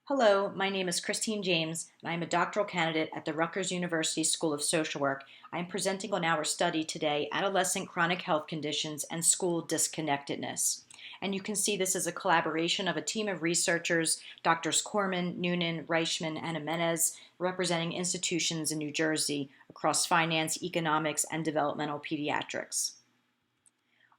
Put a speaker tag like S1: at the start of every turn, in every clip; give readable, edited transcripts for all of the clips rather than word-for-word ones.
S1: Hello, my name is Christine James, and I am a doctoral candidate at the Rutgers University School of Social Work. I am presenting on our study today, Adolescent Chronic Health Conditions and School Disconnectedness. And you can see this is a collaboration of a team of researchers, Drs. Corman, Noonan, Reichman, and Jimenez, representing institutions in New Jersey across finance, economics, and developmental pediatrics.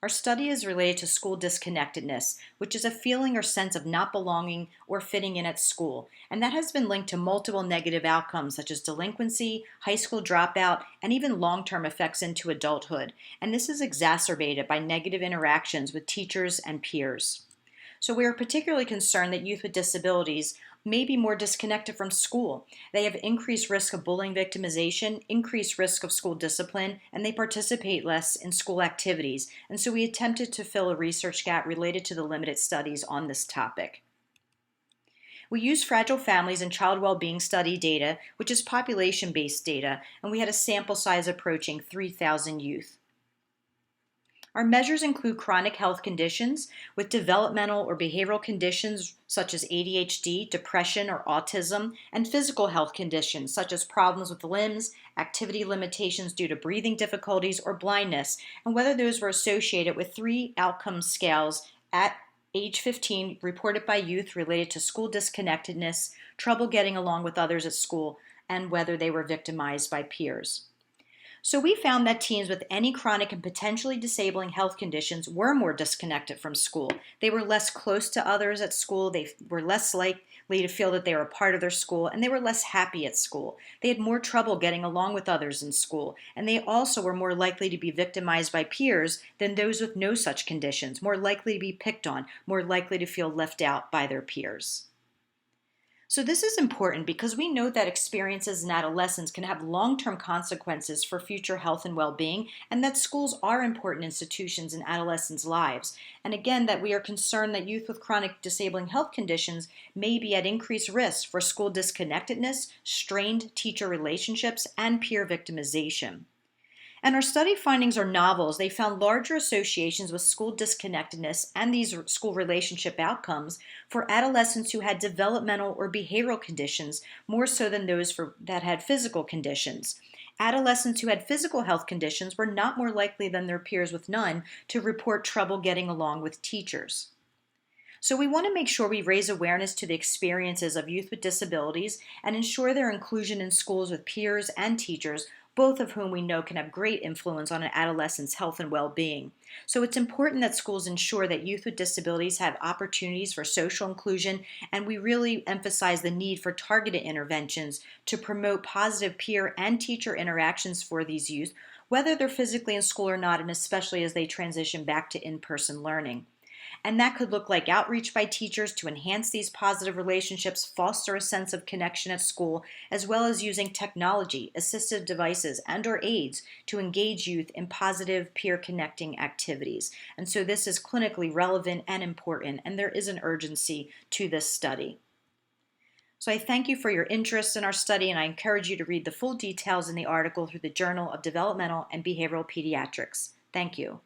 S1: Our study is related to school disconnectedness, which is a feeling or sense of not belonging or fitting in at school, and that has been linked to multiple negative outcomes such as delinquency, high school dropout, and even long-term effects into adulthood, and this is exacerbated by negative interactions with teachers and peers. So we are particularly concerned that youth with disabilities may be more disconnected from school. They have increased risk of bullying victimization, increased risk of school discipline, and they participate less in school activities. And so we attempted to fill a research gap related to the limited studies on this topic. We used Fragile Families and Child Wellbeing Study data, which is population-based data, and we had a sample size approaching 3,000 youth. Our measures include chronic health conditions with developmental or behavioral conditions such as ADHD, depression, or autism, and physical health conditions such as problems with limbs, activity limitations due to breathing difficulties, or blindness, and whether those were associated with 3 outcome scales at age 15 reported by youth related to school disconnectedness, trouble getting along with others at school, and whether they were victimized by peers. So we found that teens with any chronic and potentially disabling health conditions were more disconnected from school. They were less close to others at school, they were less likely to feel that they were a part of their school, and they were less happy at school. They had more trouble getting along with others in school, and they also were more likely to be victimized by peers than those with no such conditions, more likely to be picked on, more likely to feel left out by their peers. So this is important because we know that experiences in adolescence can have long-term consequences for future health and well-being, and that schools are important institutions in adolescents' lives. And again, that we are concerned that youth with chronic disabling health conditions may be at increased risk for school disconnectedness, strained teacher relationships, and peer victimization. And our study findings are novel as they found larger associations with school disconnectedness and these school relationship outcomes for adolescents who had developmental or behavioral conditions more so than those that had physical conditions. Adolescents who had physical health conditions were not more likely than their peers with none to report trouble getting along with teachers. So we want to make sure we raise awareness to the experiences of youth with disabilities and ensure their inclusion in schools with peers and teachers, both of whom we know can have great influence on an adolescent's health and well-being. So it's important that schools ensure that youth with disabilities have opportunities for social inclusion, and we really emphasize the need for targeted interventions to promote positive peer and teacher interactions for these youth, whether they're physically in school or not, and especially as they transition back to in-person learning. And that could look like outreach by teachers to enhance these positive relationships, foster a sense of connection at school, as well as using technology, assistive devices, and/or aids to engage youth in positive peer connecting activities. And so this is clinically relevant and important, and there is an urgency to this study. So I thank you for your interest in our study, and I encourage you to read the full details in the article through the Journal of Developmental and Behavioral Pediatrics. Thank you.